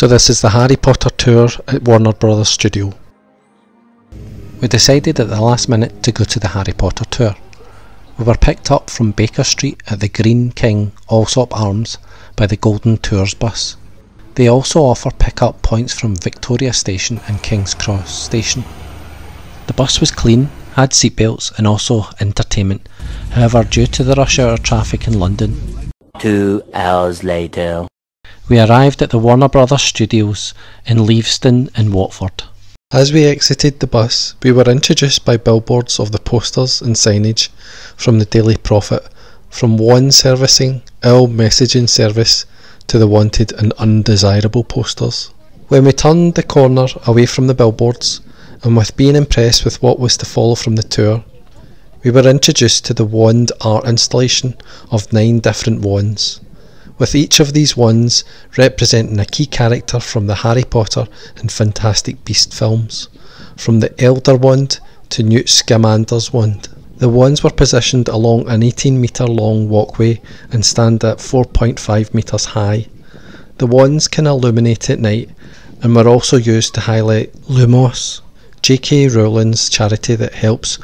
So this is the Harry Potter tour at Warner Brothers Studio. We decided at the last minute to go to the Harry Potter tour. We were picked up from Baker Street at the Green King Allsop Arms by the Golden Tours bus. They also offer pick-up points from Victoria Station and King's Cross Station. The bus was clean, had seatbelts and also entertainment. However, due to the rush hour traffic in London, 2 hours later, we arrived at the Warner Brothers Studios in Leavesden in Watford. As we exited the bus, we were introduced by billboards of the posters and signage from the Daily Prophet, from one servicing ill messaging service to the wanted and undesirable posters. When we turned the corner away from the billboards, and with being impressed with what was to follow from the tour, we were introduced to the wand art installation of 9 different wands, with each of these wands representing a key character from the Harry Potter and Fantastic Beasts films, from the Elder Wand to Newt Scamander's wand. The wands were positioned along an 18-metre long walkway and stand at 4.5 metres high. The wands can illuminate at night and were also used to highlight Lumos, J.K. Rowling's charity that helps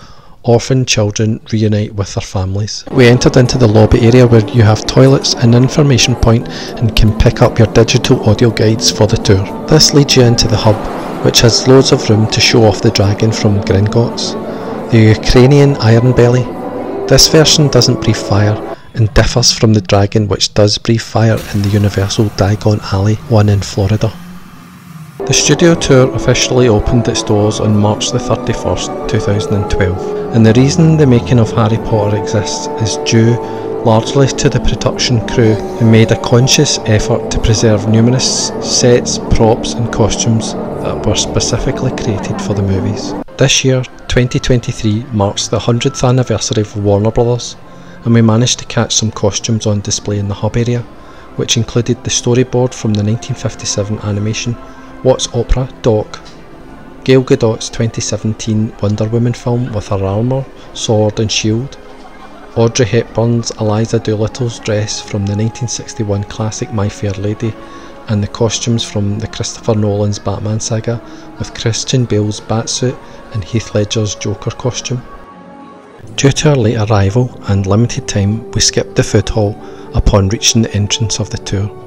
orphan children reunite with their families. We entered into the lobby area where you have toilets and information point and can pick up your digital audio guides for the tour. This leads you into the hub, which has loads of room to show off the dragon from Gringotts, the Ukrainian Iron Belly. This version doesn't breathe fire and differs from the dragon which does breathe fire in the Universal Diagon Alley one in Florida. The studio tour officially opened its doors on March the 31st, 2012, and the reason the making of Harry Potter exists is due largely to the production crew who made a conscious effort to preserve numerous sets, props and costumes that were specifically created for the movies. This year, 2023, marks the 100th anniversary of Warner Brothers, and we managed to catch some costumes on display in the hub area, which included the storyboard from the 1957 animation What's Opera Doc, Gal Gadot's 2017 Wonder Woman film with her armour, sword and shield, Audrey Hepburn's Eliza Doolittle's dress from the 1961 classic My Fair Lady, and the costumes from the Christopher Nolan's Batman saga with Christian Bale's Batsuit and Heath Ledger's Joker costume. Due to our late arrival and limited time, we skipped the food hall upon reaching the entrance of the tour.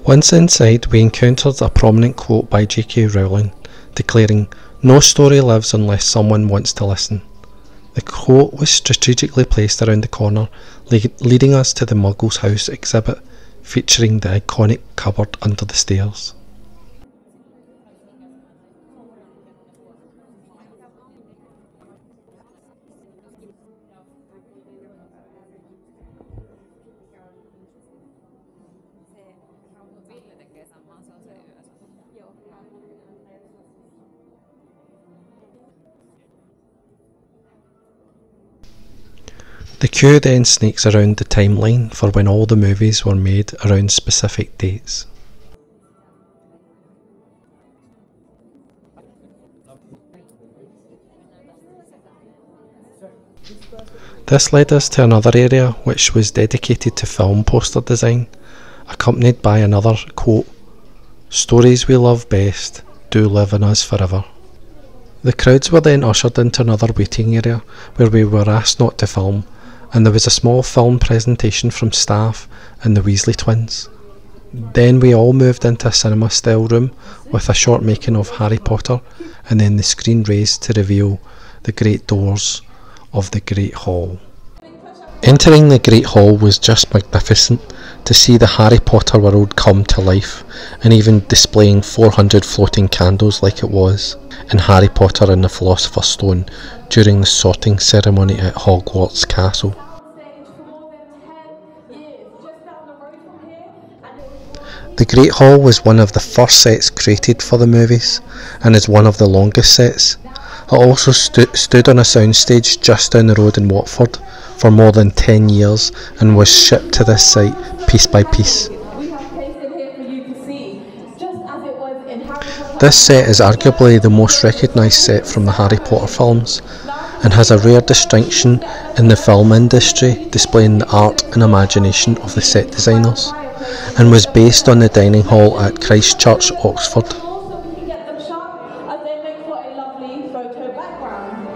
Once inside, we encountered a prominent quote by J.K. Rowling, declaring, "No story lives unless someone wants to listen." The quote was strategically placed around the corner, leading us to the Muggles House exhibit, featuring the iconic cupboard under the stairs. The queue then snakes around the timeline for when all the movies were made around specific dates. This led us to another area which was dedicated to film poster design, accompanied by another quote, "Stories we love best do live in us forever." The crowds were then ushered into another waiting area where we were asked not to film, and there was a small film presentation from staff and the Weasley twins. Then we all moved into a cinema style room with a short making of Harry Potter, and then the screen raised to reveal the great doors of the Great Hall. Entering the Great Hall was just magnificent to see the Harry Potter world come to life, and even displaying 400 floating candles like it was in Harry Potter and the Philosopher's Stone during the sorting ceremony at Hogwarts Castle. The Great Hall was one of the first sets created for the movies, and is one of the longest sets. It also stood on a soundstage just down the road in Watford for more than 10 years and was shipped to this site piece by piece. This set is arguably the most recognised set from the Harry Potter films, and has a rare distinction in the film industry, displaying the art and imagination of the set designers. and was based on the dining hall at Christ Church, Oxford. So we can get them shut as they make for a lovely photo background.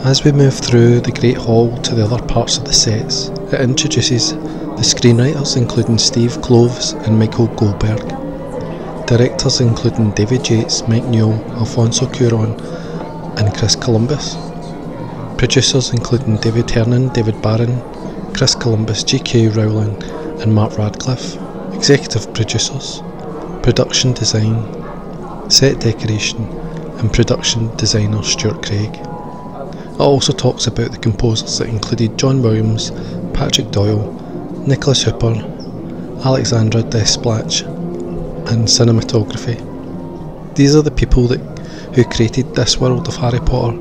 As we move through the Great Hall to the other parts of the sets, it introduces the screenwriters including Steve Kloves and Michael Goldberg, directors including David Yates, Mike Newell, Alfonso Cuarón and Chris Columbus, producers including David Hernan, David Barron, Chris Columbus, J.K. Rowling and Mark Radcliffe, executive producers, production design, set decoration and production designer Stuart Craig. It also talks about the composers that included John Williams, Patrick Doyle, Nicholas Hooper, Alexandra Desplatch and cinematography. These are the people who created this world of Harry Potter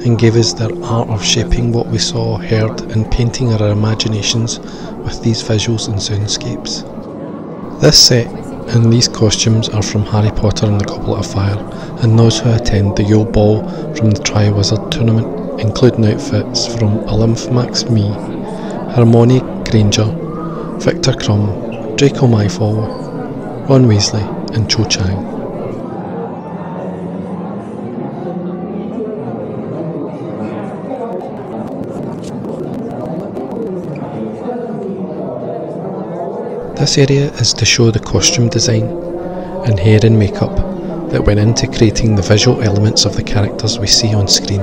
and gave us their art of shaping what we saw, heard and painting our imaginations with these visuals and soundscapes. This set and these costumes are from Harry Potter and the Goblet of Fire and those who attend the Yule Ball from the Triwizard Tournament, including outfits from Max Me, Hermione Granger, Victor Crumb, Draco Malfoy, Ron Weasley and Cho Chang. This area is to show the costume design and hair and makeup that went into creating the visual elements of the characters we see on screen.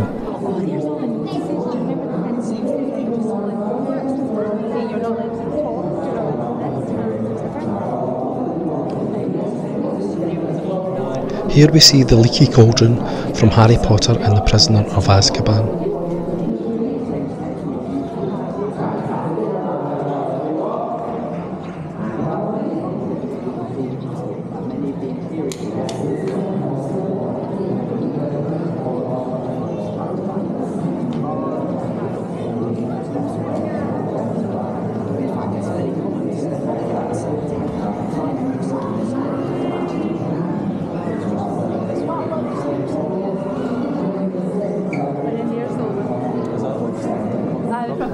Here we see the leaky cauldron from Harry Potter and the Prisoner of Azkaban.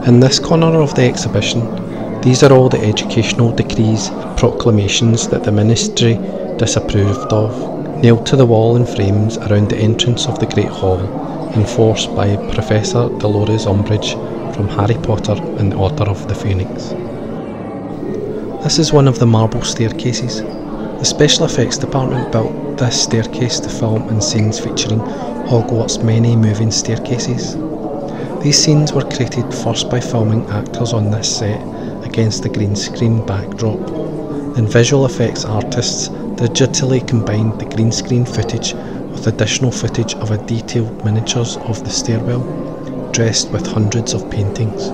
In this corner of the exhibition, these are all the educational decrees, proclamations that the Ministry disapproved of, nailed to the wall in frames around the entrance of the Great Hall, enforced by Professor Dolores Umbridge from Harry Potter and the Order of the Phoenix. This is one of the marble staircases. The special effects department built this staircase to film in scenes featuring Hogwarts' many moving staircases. These scenes were created first by filming actors on this set against the green screen backdrop. Then visual effects artists digitally combined the green screen footage with additional footage of detailed miniatures of the stairwell, dressed with hundreds of paintings.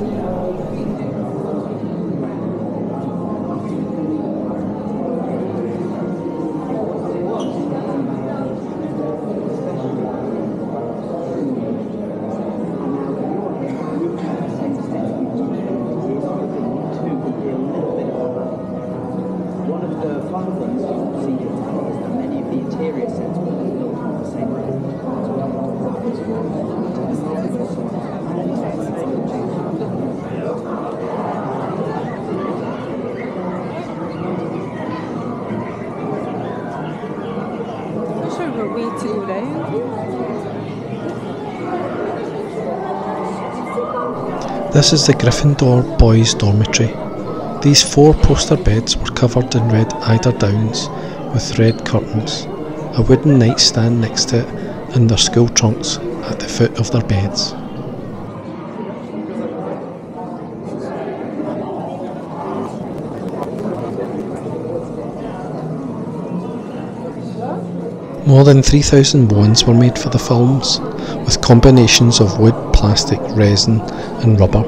This is the Gryffindor boys' dormitory. These 4 poster beds were covered in red eiderdowns with red curtains, a wooden nightstand next to it, and their school trunks at the foot of their beds. More than 3,000 wands were made for the films, with combinations of wood, plastic, resin and rubber.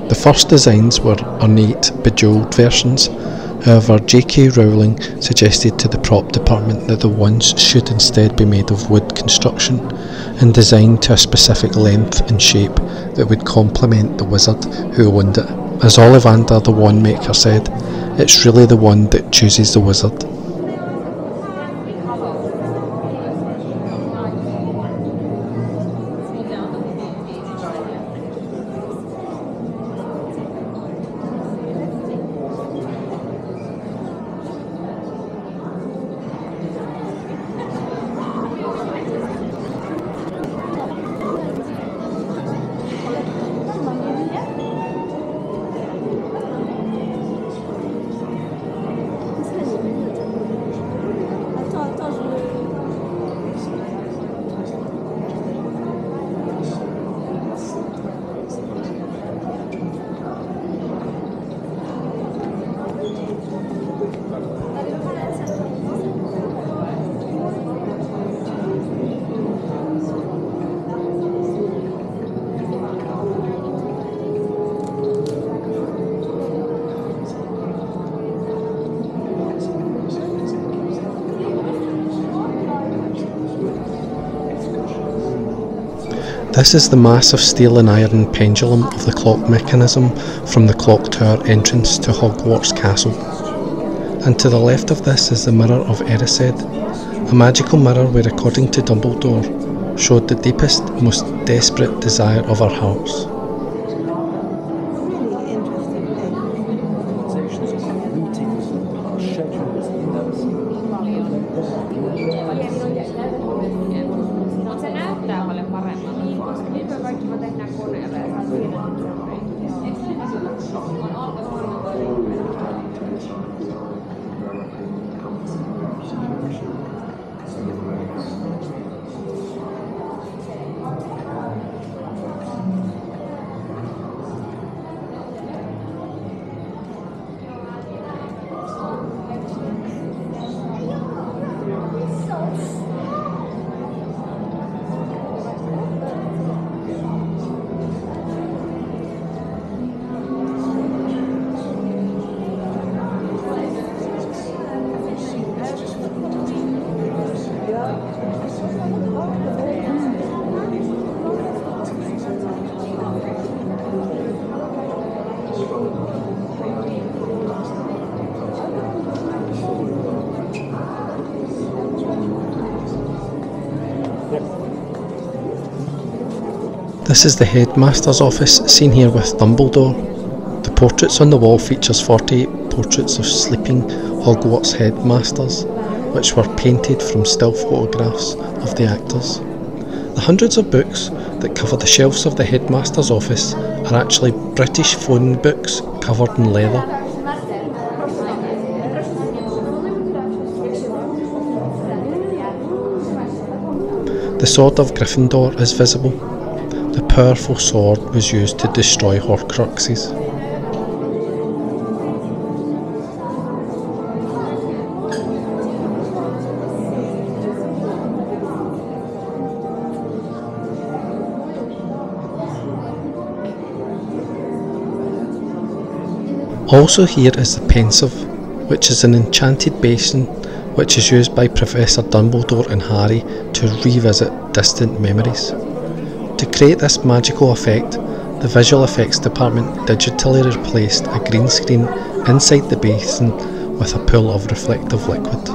The first designs were ornate, bejewelled versions. However, J.K. Rowling suggested to the prop department that the wands should instead be made of wood construction and designed to a specific length and shape that would complement the wizard who owned it. As Ollivander, the wand maker, said, "It's really the wand that chooses the wizard." This is the massive steel and iron pendulum of the clock mechanism from the clock tower entrance to Hogwarts Castle. And to the left of this is the Mirror of Erised, a magical mirror where, according to Dumbledore, showed the deepest, most desperate desire of our hearts. This is the headmaster's office, seen here with Dumbledore. The portraits on the wall features 48 portraits of sleeping Hogwarts headmasters, which were painted from still photographs of the actors. The hundreds of books that cover the shelves of the headmaster's office are actually British phone books covered in leather. The sword of Gryffindor is visible. The powerful sword was used to destroy Horcruxes. Also here is the pensive, which is an enchanted basin which is used by Professor Dumbledore and Harry to revisit distant memories. To create this magical effect, the visual effects department digitally replaced a green screen inside the basin with a pool of reflective liquid.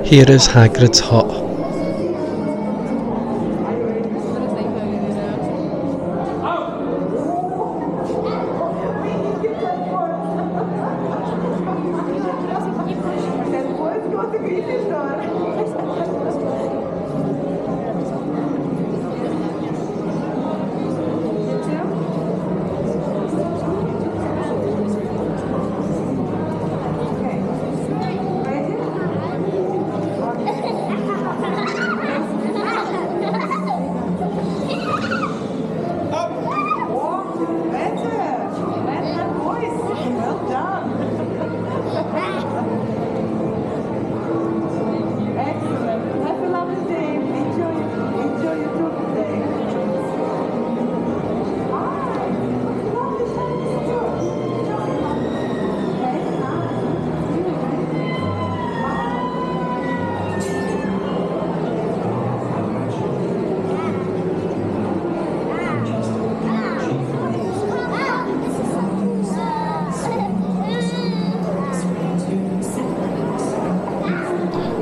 Here is Hagrid's hut.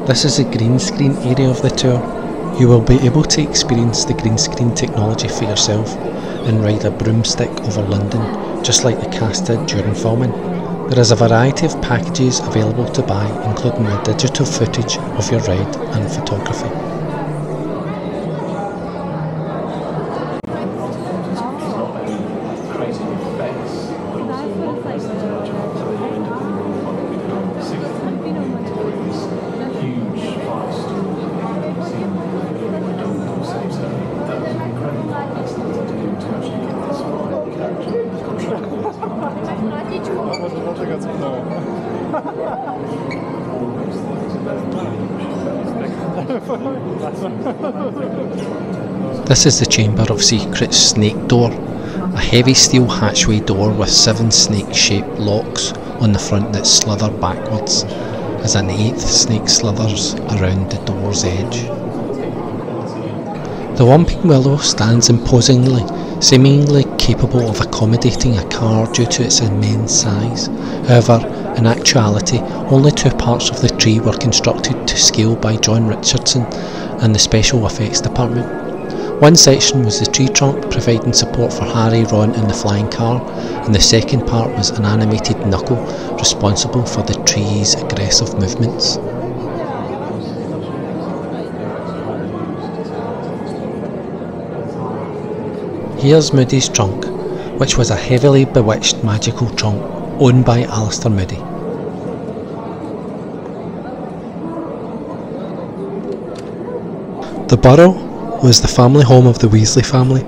This is the green screen area of the tour. You will be able to experience the green screen technology for yourself and ride a broomstick over London, just like the cast did during filming. There is a variety of packages available to buy, including the digital footage of your ride and photography. This is the Chamber of Secrets snake door, a heavy steel hatchway door with 7 snake-shaped locks on the front that slither backwards as an 8th snake slithers around the door's edge. The Whomping Willow stands imposingly, seemingly capable of accommodating a car due to its immense size. However, in actuality, only 2 parts of the tree were constructed to scale by John Richardson and the special effects department. One section was the tree trunk, providing support for Harry, Ron and the flying car, and the second part was an animated knuckle, responsible for the tree's aggressive movements. Here's Moody's trunk, which was a heavily bewitched magical trunk owned by Alistair Moody. The Burrow was the family home of the Weasley family.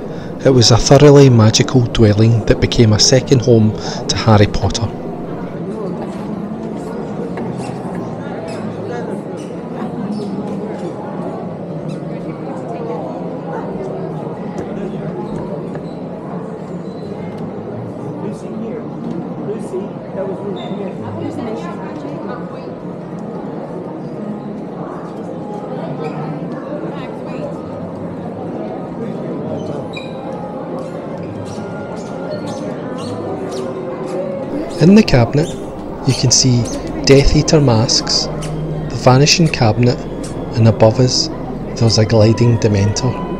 It was a thoroughly magical dwelling that became a second home to Harry Potter. In the cabinet, you can see Death Eater masks, the Vanishing Cabinet, and above us, there's a gliding Dementor.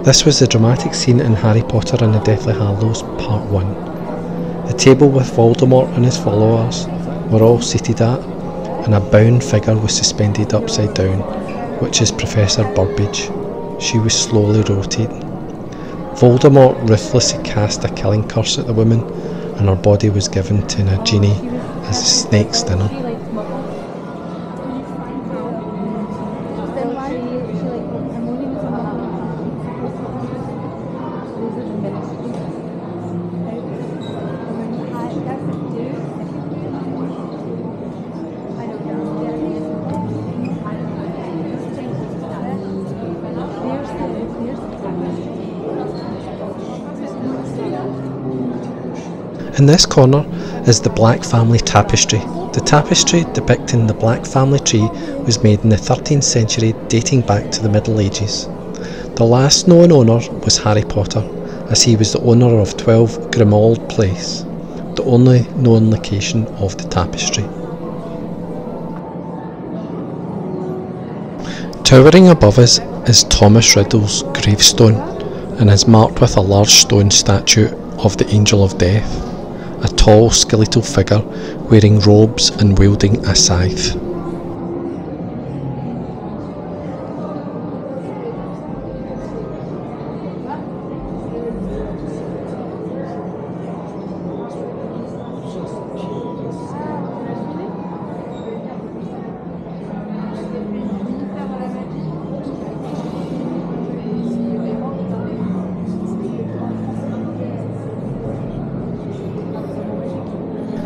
This was the dramatic scene in Harry Potter and the Deathly Hallows Part 1. The table with Voldemort and his followers were all seated at, and a bound figure was suspended upside down, which is Professor Burbage. She was slowly rotating. Voldemort ruthlessly cast a killing curse at the woman, and her body was given to Nagini as a snake's dinner. In this corner is the Black Family Tapestry. The tapestry depicting the Black family tree was made in the 13th century, dating back to the Middle Ages. The last known owner was Harry Potter, as he was the owner of 12 Grimmauld Place, the only known location of the tapestry. Towering above us is Thomas Riddle's gravestone, and is marked with a large stone statue of the Angel of Death, a tall skeletal figure wearing robes and wielding a scythe.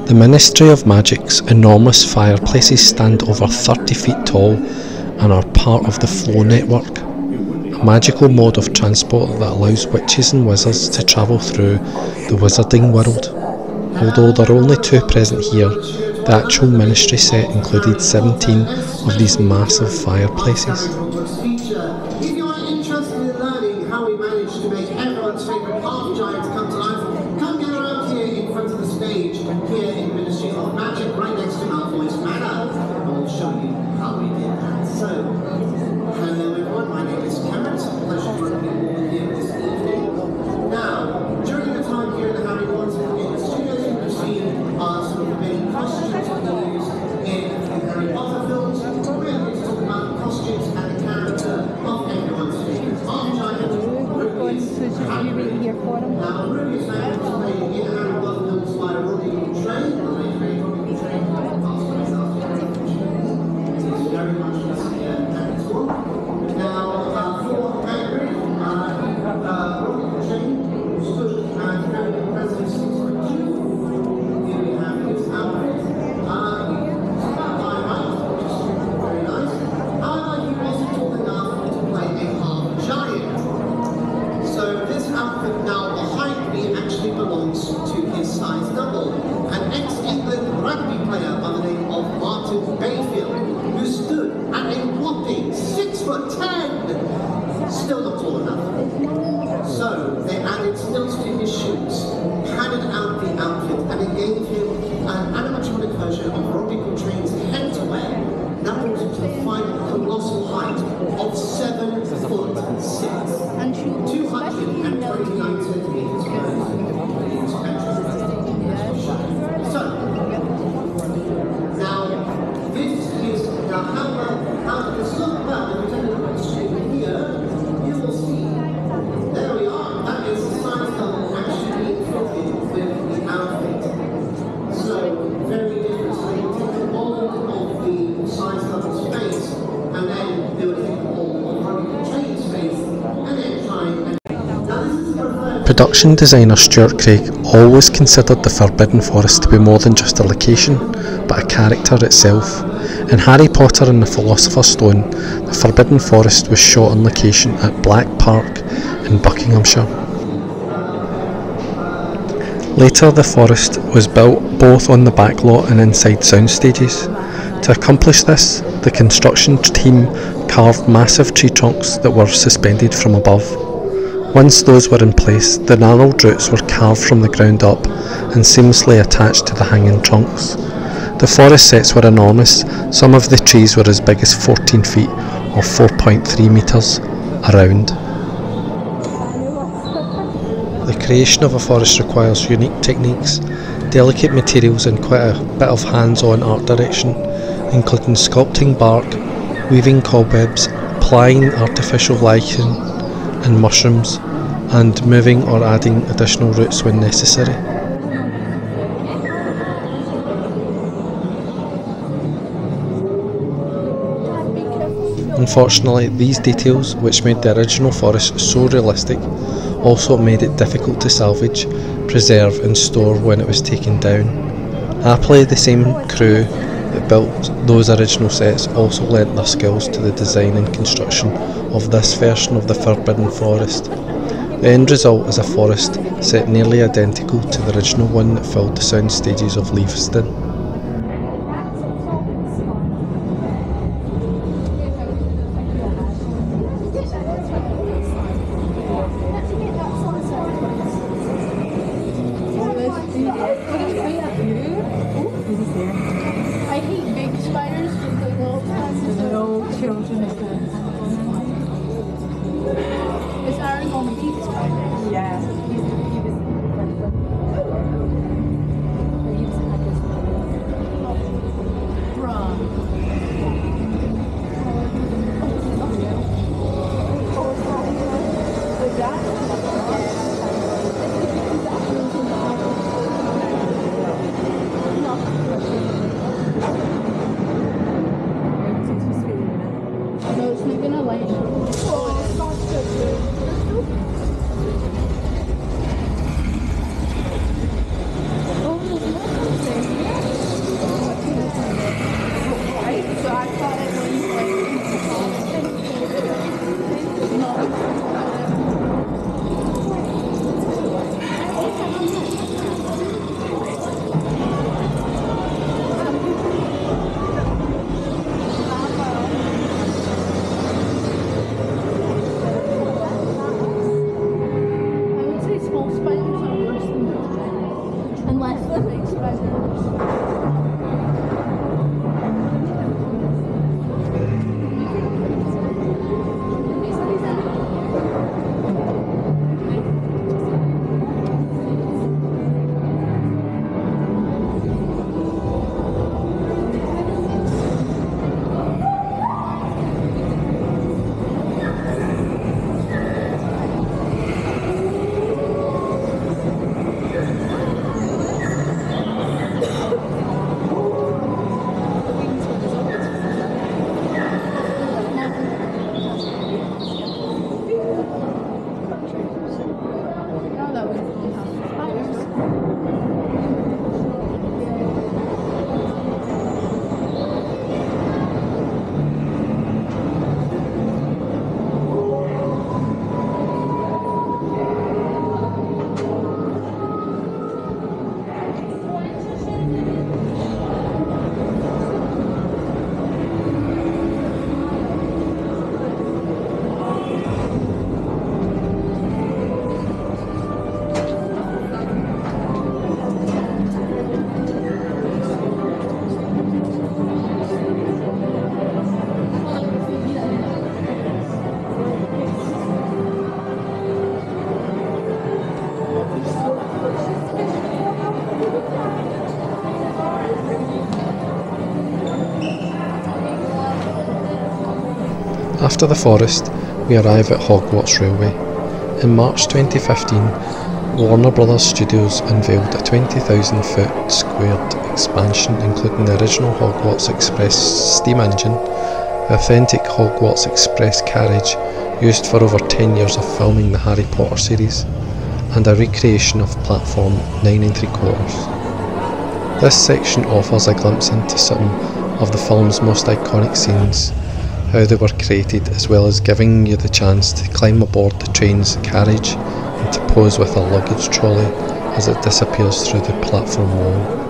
The Ministry of Magic's enormous fireplaces stand over 30 feet tall and are part of the Flow Network, a magical mode of transport that allows witches and wizards to travel through the Wizarding World. Although there are only 2 present here, the actual Ministry set included 17 of these massive fireplaces. If you are interested in learning how we managed to make everyone's favourite half giants come to life, come get around here in front of the stage, here in the Ministry of Magic, right next to Malfoy's Manor, and we'll show you how we did that. So, hello everyone, my name is Cameron, it's a pleasure to be all here this evening. Now, during the time here in the Harry Potter in the studios, you have seen some of the many costumes that we use in the Harry Potter films. We're going to talk about the costumes and the character of everyone's favourite half giant, Ruby. Now, Ruby's name was made in Harry Potter films by Robbie Coltrane. It's very much natural. Now, for Henry, Robbie Coltrane stood as very present 6 foot 2. Here we have his outfit. Very nice. However, he wasn't tall enough to play a half giant. So this outfit now behind me actually belongs to his size double, an ex-England rugby player by the name of Martin Bayfield, who stood at a whopping 6 foot 10. Still not tall enough. So they added stilts to his shoes, padded out the outfit, and it gave him an animatronic version of Robbie Coltrane's head to wear. That brought him to the final colossal height of 7 foot 6, 229 centimeters. So, now this is how this look. Well, if you take a look at the screen here, you will see. There we are. That is the size double actually being filled Production designer Stuart Craig always considered the Forbidden Forest to be more than just a location, but a character itself. In Harry Potter and the Philosopher's Stone, the Forbidden Forest was shot on location at Black Park in Buckinghamshire. Later the forest was built both on the backlot and inside sound stages. To accomplish this, the construction team carved massive tree trunks that were suspended from above. Once those were in place, the gnarled roots were carved from the ground up and seamlessly attached to the hanging trunks. The forest sets were enormous. Some of the trees were as big as 14 feet or 4.3 metres around. The creation of a forest requires unique techniques, delicate materials and quite a bit of hands-on art direction, including sculpting bark, weaving cobwebs, applying artificial lichen and mushrooms, and moving or adding additional roots when necessary. Unfortunately, these details, which made the original forest so realistic, also made it difficult to salvage, preserve and store when it was taken down. Happily, the same crew that built those original sets also lent their skills to the design and construction of this version of the Forbidden Forest. The end result is a forest set nearly identical to the original one that filled the sound stages of Leavesden. I hate big spiders with the little tiny no children. Is Aaron on the big spiders? Yeah. After the forest, we arrive at Hogwarts Railway. In March 2015, Warner Brothers Studios unveiled a 20,000 foot squared expansion including the original Hogwarts Express steam engine, the authentic Hogwarts Express carriage used for over 10 years of filming the Harry Potter series, and a recreation of platform 9 3/4. This section offers a glimpse into some of the film's most iconic scenes, how they were created, as well as giving you the chance to climb aboard the train's carriage and to pose with a luggage trolley as it disappears through the platform wall.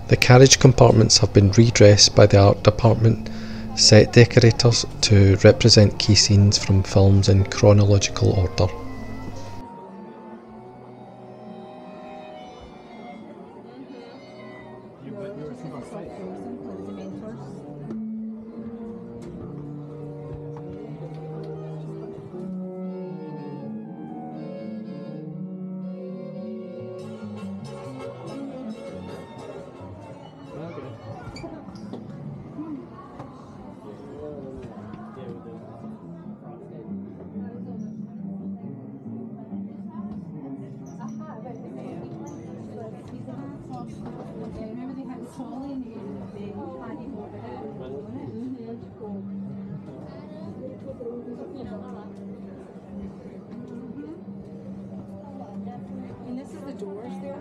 The carriage compartments have been redressed by the art department set decorators to represent key scenes from films in chronological order. And this is the doors there.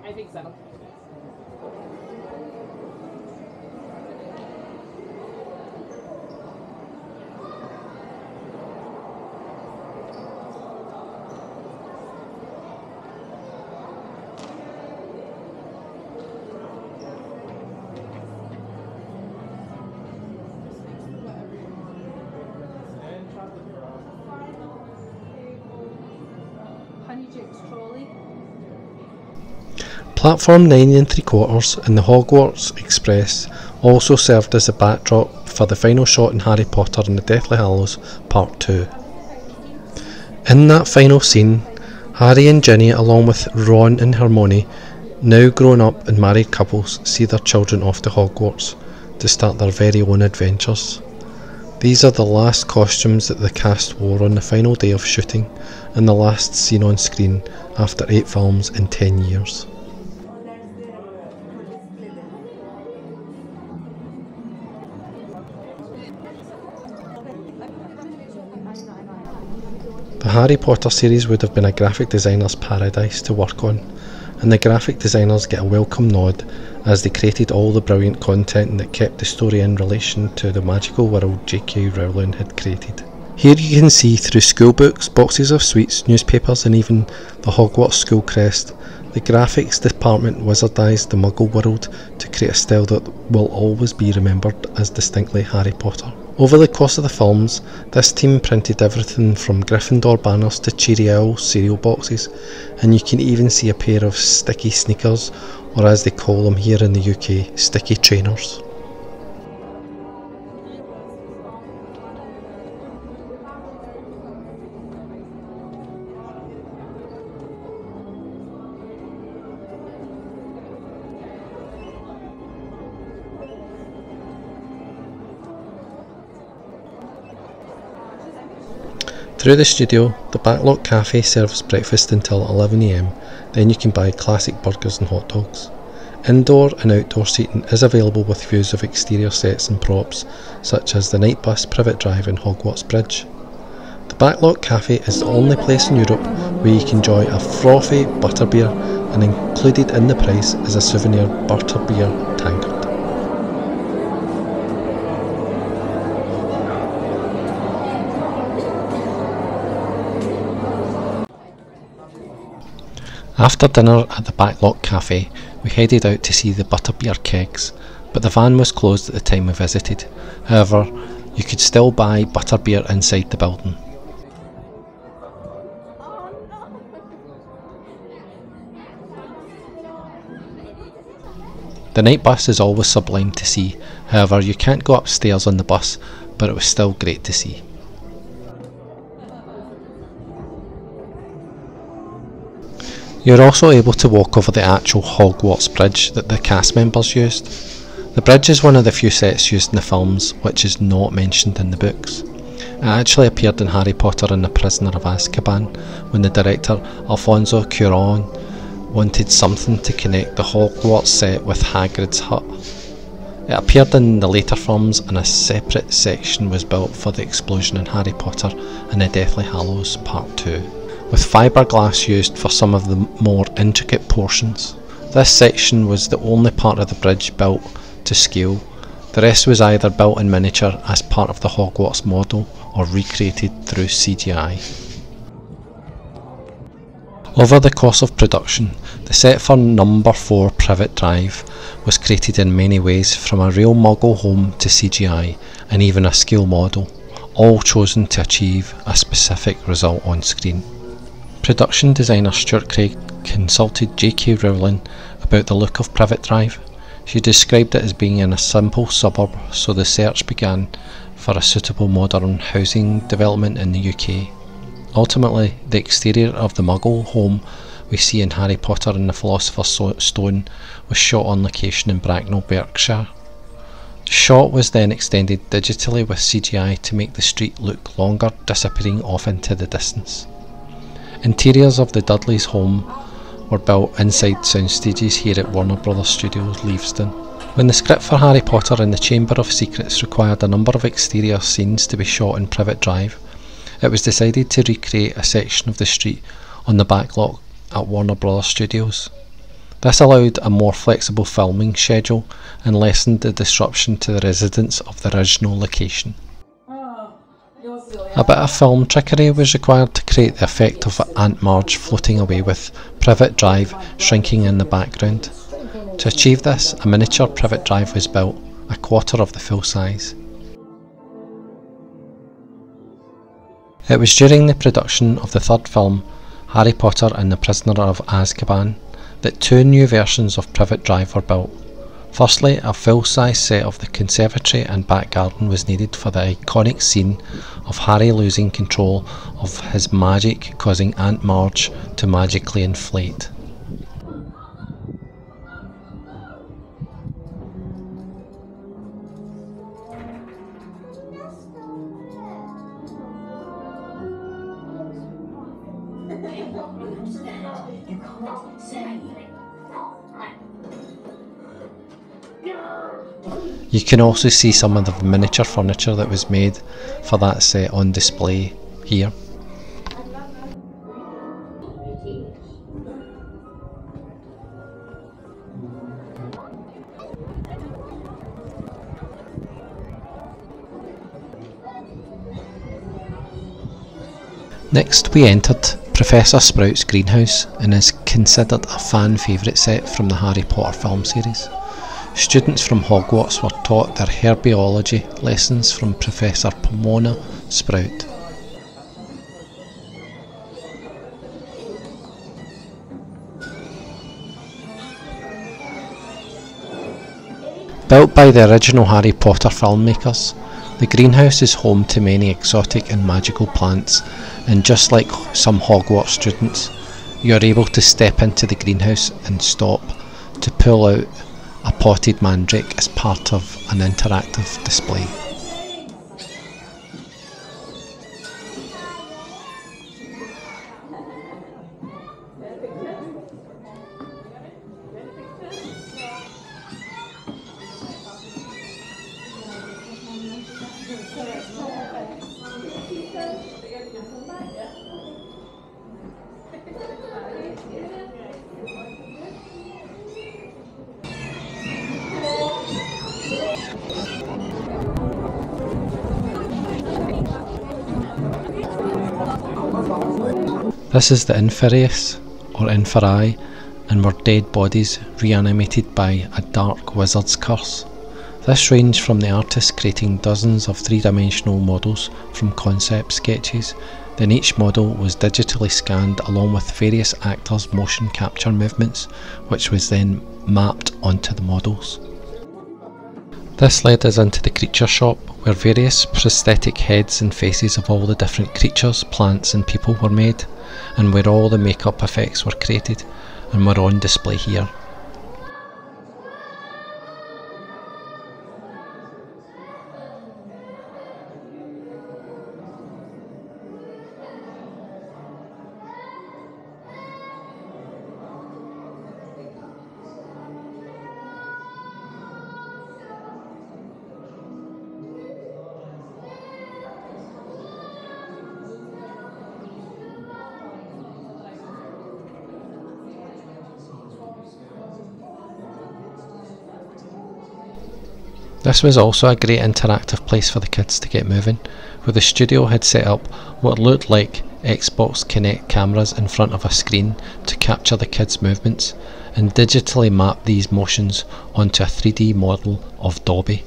I think so. Platform 9 3/4 and the Hogwarts Express also served as a backdrop for the final shot in Harry Potter and the Deathly Hallows Part 2. In that final scene, Harry and Ginny, along with Ron and Hermione, now grown up and married couples, see their children off to Hogwarts to start their very own adventures. These are the last costumes that the cast wore on the final day of shooting and the last seen on screen after 8 films in 10 years. The Harry Potter series would have been a graphic designer's paradise to work on, and the graphic designers get a welcome nod as they created all the brilliant content that kept the story in relation to the magical world J.K. Rowling had created. Here you can see through school books, boxes of sweets, newspapers and even the Hogwarts school crest, the graphics department wizardised the Muggle world to create a style that will always be remembered as distinctly Harry Potter. Over the course of the films, this team printed everything from Gryffindor banners to Cheery Owl cereal boxes, and you can even see a pair of sticky sneakers, or as they call them here in the UK, sticky trainers. Through the studio, the Backlot Cafe serves breakfast until 11 AM, then you can buy classic burgers and hot dogs. Indoor and outdoor seating is available with views of exterior sets and props such as the night bus, Privet Drive and Hogwarts Bridge. The Backlot Cafe is the only place in Europe where you can enjoy a frothy Butterbeer, and included in the price is a souvenir Butterbeer tankard. After dinner at the Backlot Cafe, we headed out to see the Butterbeer kegs, but the van was closed at the time we visited. However, you could still buy Butterbeer inside the building. The night bus is always sublime to see, however you can't go upstairs on the bus, but it was still great to see. You're also able to walk over the actual Hogwarts Bridge that the cast members used. The bridge is one of the few sets used in the films which is not mentioned in the books. It actually appeared in Harry Potter and the Prisoner of Azkaban when the director Alfonso Cuarón wanted something to connect the Hogwarts set with Hagrid's hut. It appeared in the later films, and a separate section was built for the explosion in Harry Potter and the Deathly Hallows Part 2. With fiberglass used for some of the more intricate portions. This section was the only part of the bridge built to scale. The rest was either built in miniature as part of the Hogwarts model or recreated through CGI. Over the course of production, the set for number 4 Privet Drive was created in many ways, from a real Muggle home to CGI and even a scale model, all chosen to achieve a specific result on screen. Production designer Stuart Craig consulted J.K. Rowling about the look of Privet Drive. She described it as being in a simple suburb, so the search began for a suitable modern housing development in the UK. Ultimately, the exterior of the Muggle home we see in Harry Potter and the Philosopher's Stone was shot on location in Bracknell, Berkshire. The shot was then extended digitally with CGI to make the street look longer, disappearing off into the distance. Interiors of the Dudleys' home were built inside soundstages here at Warner Bros. Studios, Leavesden. When the script for Harry Potter and the Chamber of Secrets required a number of exterior scenes to be shot in Privet Drive, it was decided to recreate a section of the street on the backlot at Warner Bros. Studios. This allowed a more flexible filming schedule and lessened the disruption to the residents of the original location. A bit of film trickery was required to create the effect of Aunt Marge floating away with Privet Drive shrinking in the background. To achieve this, a miniature Privet Drive was built, a quarter of the full size. It was during the production of the third film, Harry Potter and the Prisoner of Azkaban, that 2 new versions of Privet Drive were built. Firstly, a full-size set of the conservatory and back garden was needed for the iconic scene of Harry losing control of his magic, causing Aunt Marge to magically inflate. You can also see some of the miniature furniture that was made for that set on display here. Next we entered Professor Sprout's greenhouse, and is considered a fan favourite set from the Harry Potter film series. Students from Hogwarts were taught their herbiology lessons from Professor Pomona Sprout. Built by the original Harry Potter filmmakers, the greenhouse is home to many exotic and magical plants, and just like some Hogwarts students, you are able to step into the greenhouse and stop to pull out a potted mandrake as part of an interactive display. This is the Inferius, or Inferi, and were dead bodies reanimated by a dark wizard's curse. This ranged from the artist creating dozens of three-dimensional models from concept sketches, then each model was digitally scanned along with various actors' motion capture movements, which was then mapped onto the models. This led us into the creature shop, where various prosthetic heads and faces of all the different creatures, plants and people were made, and where all the makeup effects were created and were on display here. This was also a great interactive place for the kids to get moving, where the studio had set up what looked like Xbox Kinect cameras in front of a screen to capture the kids' movements and digitally map these motions onto a 3D model of Dobby.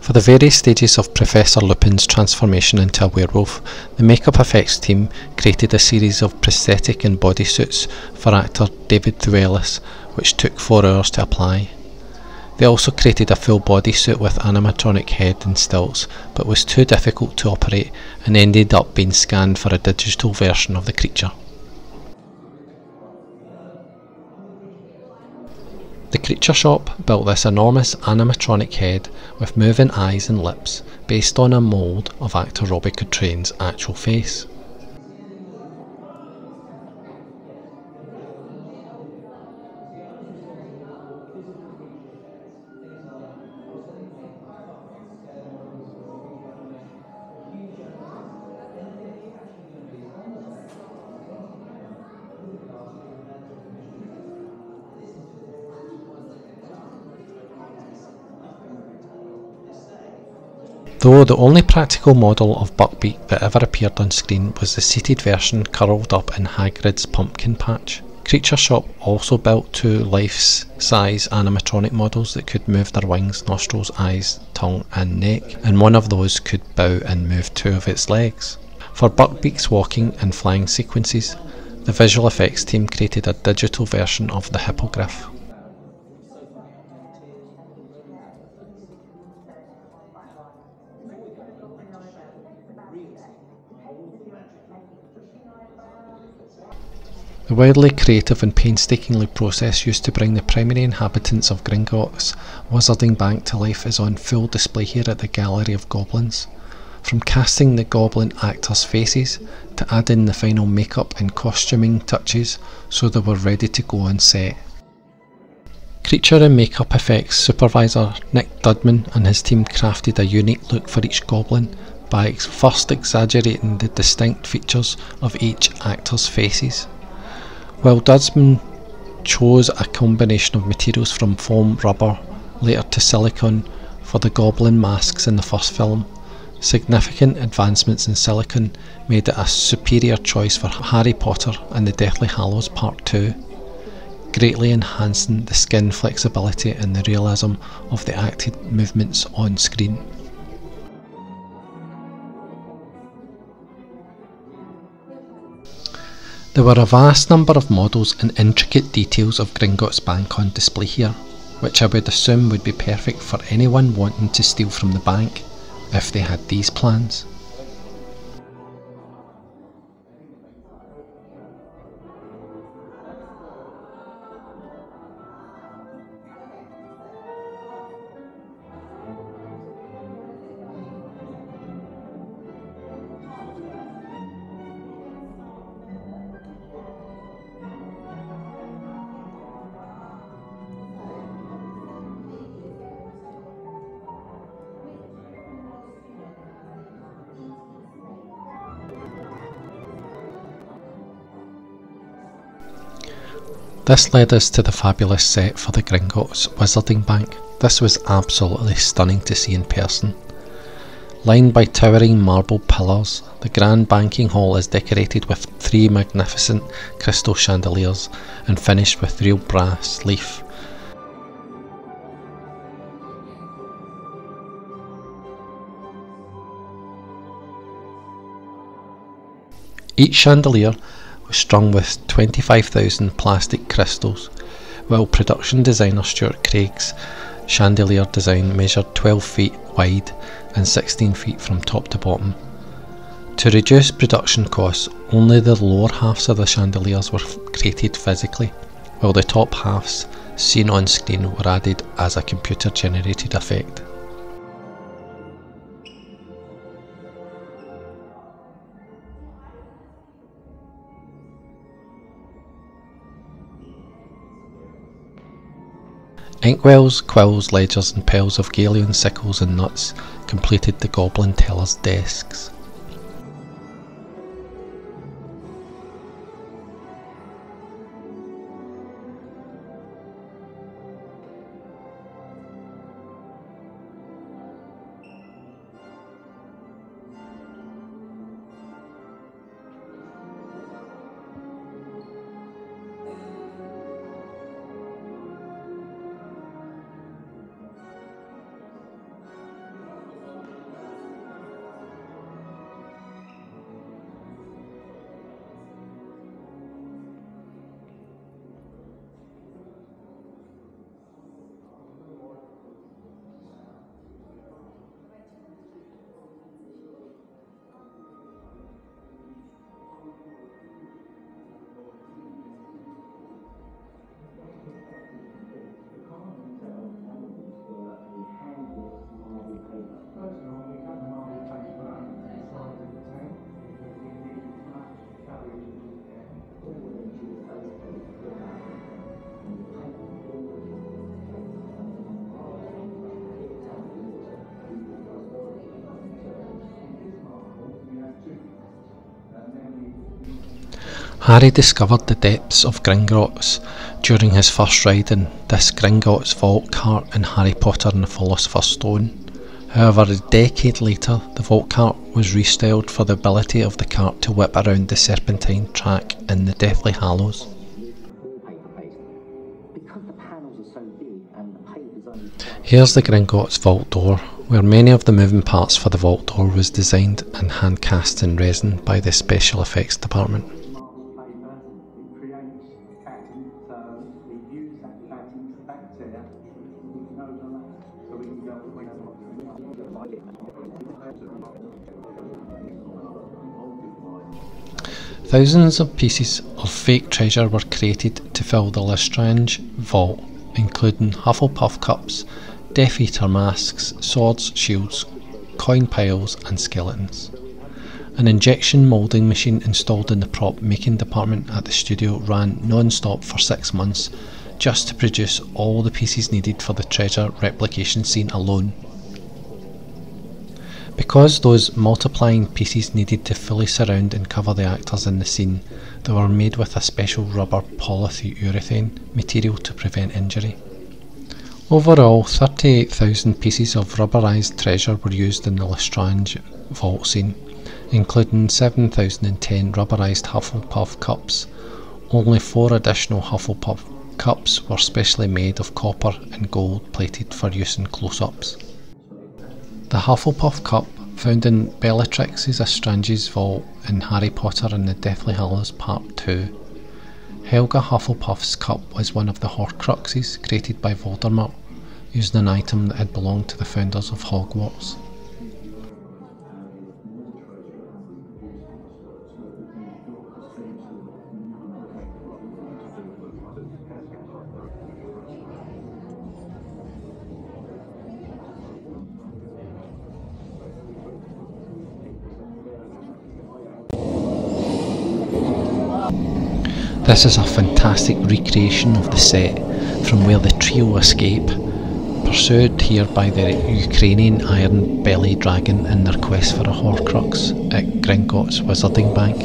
For the various stages of Professor Lupin's transformation into a werewolf, the makeup effects team created a series of prosthetic and bodysuits for actor David Thewlis, which took 4 hours to apply. They also created a full bodysuit with animatronic head and stilts, but was too difficult to operate and ended up being scanned for a digital version of the creature. The creature shop built this enormous animatronic head with moving eyes and lips based on a mould of actor Robbie Coltrane's actual face. Though the only practical model of Buckbeak that ever appeared on screen was the seated version curled up in Hagrid's pumpkin patch. Creature Shop also built 2 life-size animatronic models that could move their wings, nostrils, eyes, tongue and neck, and one of those could bow and move 2 of its legs. For Buckbeak's walking and flying sequences, the visual effects team created a digital version of the hippogriff. The wildly creative and painstakingly process used to bring the primary inhabitants of Gringotts wizarding bank to life is on full display here at the Gallery of Goblins. From casting the goblin actors' faces to adding the final makeup and costuming touches so they were ready to go on set. Creature and makeup effects supervisor Nick Dudman and his team crafted a unique look for each goblin by first exaggerating the distinct features of each actor's faces. While Dudman chose a combination of materials from foam, rubber, later to silicone for the goblin masks in the first film, significant advancements in silicone made it a superior choice for Harry Potter and the Deathly Hallows Part 2, greatly enhancing the skin flexibility and the realism of the acted movements on screen. There were a vast number of models and intricate details of Gringotts Bank on display here, which I would assume would be perfect for anyone wanting to steal from the bank, if they had these plans. This led us to the fabulous set for the Gringotts Wizarding Bank. This was absolutely stunning to see in person. Lined by towering marble pillars, the grand banking hall is decorated with 3 magnificent crystal chandeliers and finished with real brass leaf. Each chandelier was strung with 25,000 plastic crystals, while production designer Stuart Craig's chandelier design measured 12 feet wide and 16 feet from top to bottom. To reduce production costs, only the lower halves of the chandeliers were created physically, while the top halves, seen on screen, were added as a computer generated effect. Inkwells, quills, ledgers and piles of galleon sickles and nuts completed the goblin teller's desks. Harry discovered the depths of Gringotts during his first ride in this Gringotts vault cart in Harry Potter and the Philosopher's Stone. However, a decade later, the vault cart was restyled for the ability of the cart to whip around the serpentine track in the Deathly Hallows. Here's the Gringotts vault door, where many of the moving parts for the vault door was designed and hand cast in resin by the special effects department. Thousands of pieces of fake treasure were created to fill the Lestrange vault, including Hufflepuff cups, Death Eater masks, swords, shields, coin piles and skeletons. An injection moulding machine installed in the prop making department at the studio ran non-stop for 6 months just to produce all the pieces needed for the treasure replication scene alone. Because those multiplying pieces needed to fully surround and cover the actors in the scene, they were made with a special rubber polyurethane material to prevent injury. Overall, 38,000 pieces of rubberised treasure were used in the Lestrange vault scene, including 7,010 rubberised Hufflepuff cups. Only 4 additional Hufflepuff cups were specially made of copper and gold plated for use in close-ups. The Hufflepuff cup, found in Bellatrix Lestrange's vault in Harry Potter and the Deathly Hallows Part 2. Helga Hufflepuff's cup was one of the Horcruxes created by Voldemort, using an item that had belonged to the founders of Hogwarts. This is a fantastic recreation of the set from where the trio escape, pursued here by the Ukrainian Iron Belly Dragon in their quest for a Horcrux at Gringotts Wizarding Bank.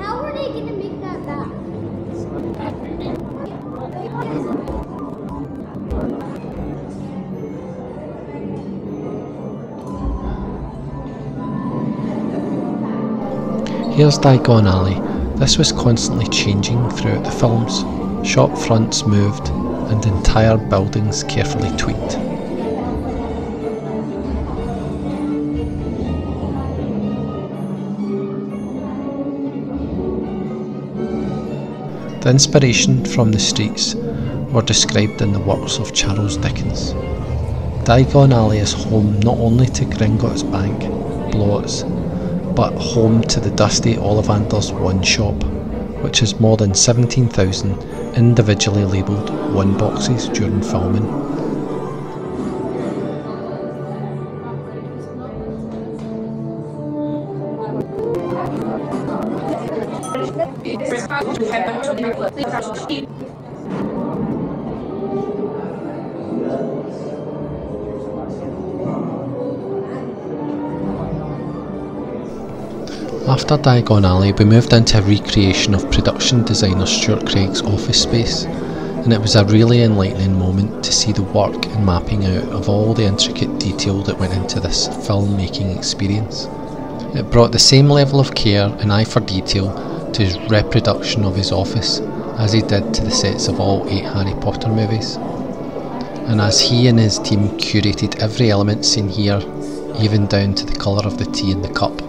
How are they going to make that back? Here's Diagon Alley. This was constantly changing throughout the films. Shop fronts moved and entire buildings carefully tweaked. The inspiration from the streets were described in the works of Charles Dickens. Diagon Alley is home not only to Gringotts Bank, Blots, but home to the dusty Ollivander's One Shop, which has more than 17,000 individually labelled one boxes during filming. After Diagon Alley, we moved into a recreation of production designer Stuart Craig's office space, and it was a really enlightening moment to see the work and mapping out of all the intricate detail that went into this filmmaking experience. It brought the same level of care and eye for detail to his reproduction of his office as he did to the sets of all 8 Harry Potter movies. And as he and his team curated every element seen here, even down to the colour of the tea in the cup.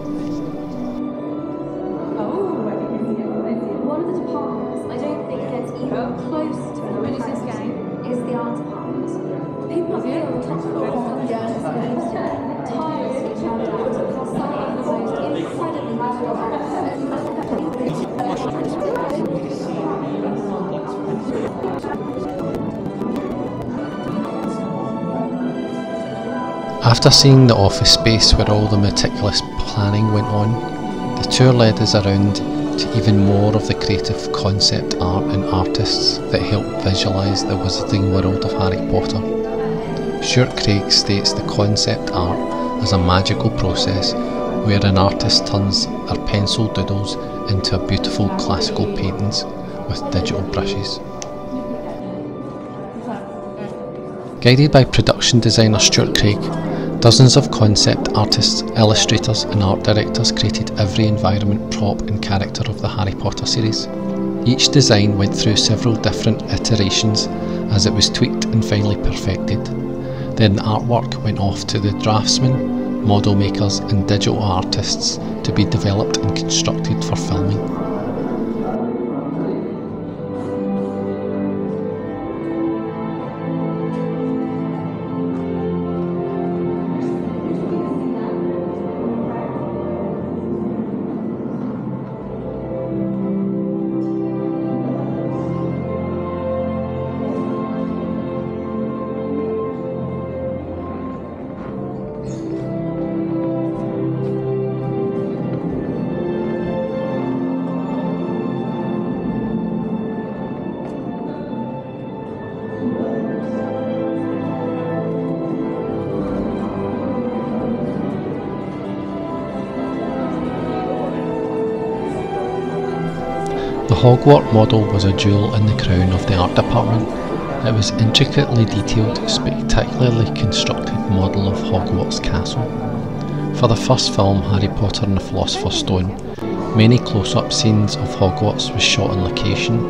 After seeing the office space where all the meticulous planning went on, the tour led us around to even more of the creative concept art and artists that help visualise the wizarding world of Harry Potter. Stuart Craig states the concept art as a magical process where an artist turns their pencil doodles into beautiful classical paintings with digital brushes. Guided by production designer Stuart Craig, dozens of concept artists, illustrators and art directors created every environment, prop and character of the Harry Potter series. Each design went through several different iterations as it was tweaked and finally perfected. Then the artwork went off to the draftsmen, model makers and digital artists to be developed and constructed for filming. The Hogwarts model was a jewel in the crown of the art department. It was intricately detailed, spectacularly constructed model of Hogwarts Castle. For the first film, Harry Potter and the Philosopher's Stone, many close-up scenes of Hogwarts was shot on location,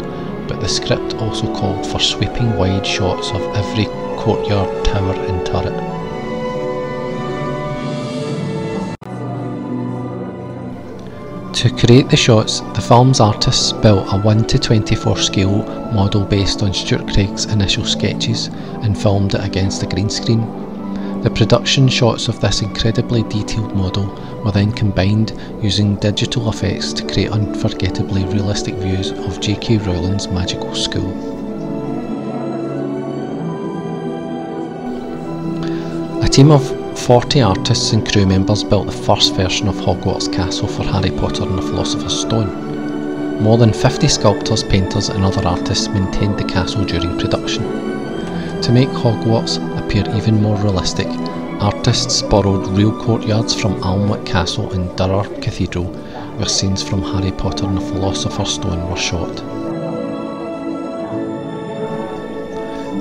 but the script also called for sweeping wide shots of every courtyard, tower and turret. To create the shots, the film's artists built a 1:24 scale model based on Stuart Craig's initial sketches and filmed it against a green screen. The production shots of this incredibly detailed model were then combined using digital effects to create unforgettably realistic views of J.K. Rowling's magical school. A team of 40 artists and crew members built the first version of Hogwarts Castle for Harry Potter and the Philosopher's Stone. More than 50 sculptors, painters and other artists maintained the castle during production. To make Hogwarts appear even more realistic, artists borrowed real courtyards from Alnwick Castle and Durham Cathedral, where scenes from Harry Potter and the Philosopher's Stone were shot.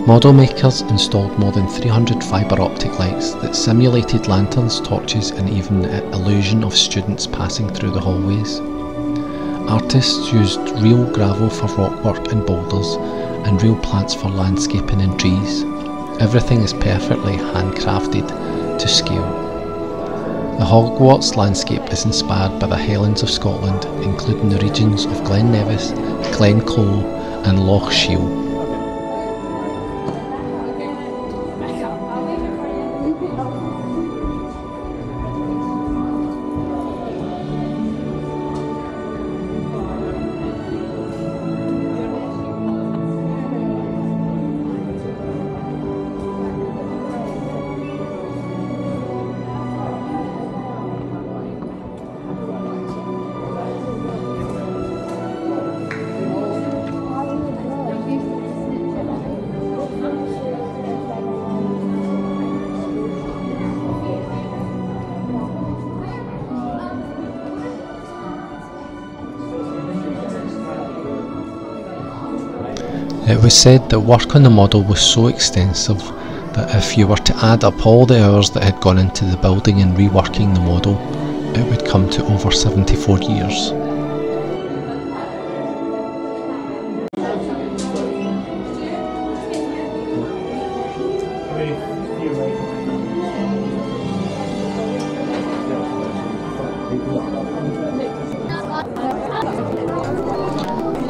Model makers installed more than 300 fibre optic lights that simulated lanterns, torches and even the illusion of students passing through the hallways. Artists used real gravel for rockwork and boulders and real plants for landscaping and trees. Everything is perfectly handcrafted to scale. The Hogwarts landscape is inspired by the Highlands of Scotland, including the regions of Glen Nevis, Glencoe and Loch Shiel. It was said that work on the model was so extensive that if you were to add up all the hours that had gone into the building and reworking the model, it would come to over 74 years.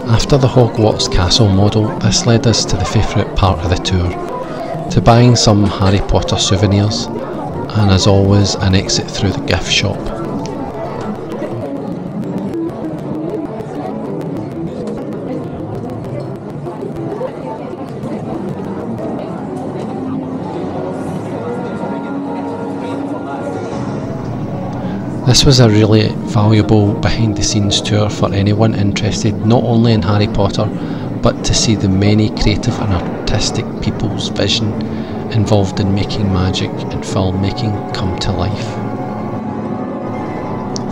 After the Hogwarts Castle model, this led us to the favourite part of the tour, to buying some Harry Potter souvenirs, and as always an exit through the gift shop. This was a really valuable behind the scenes tour for anyone interested not only in Harry Potter, but to see the many creative and artistic people's vision involved in making magic and filmmaking come to life.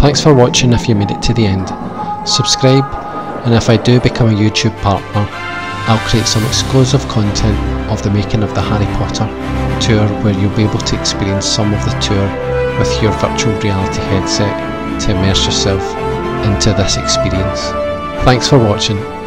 Thanks for watching if you made it to the end. Subscribe, and if I do become a YouTube partner, I'll create some exclusive content of the making of the Harry Potter tour where you'll be able to experience some of the tour with your virtual reality headset to immerse yourself into this experience. Thanks for watching.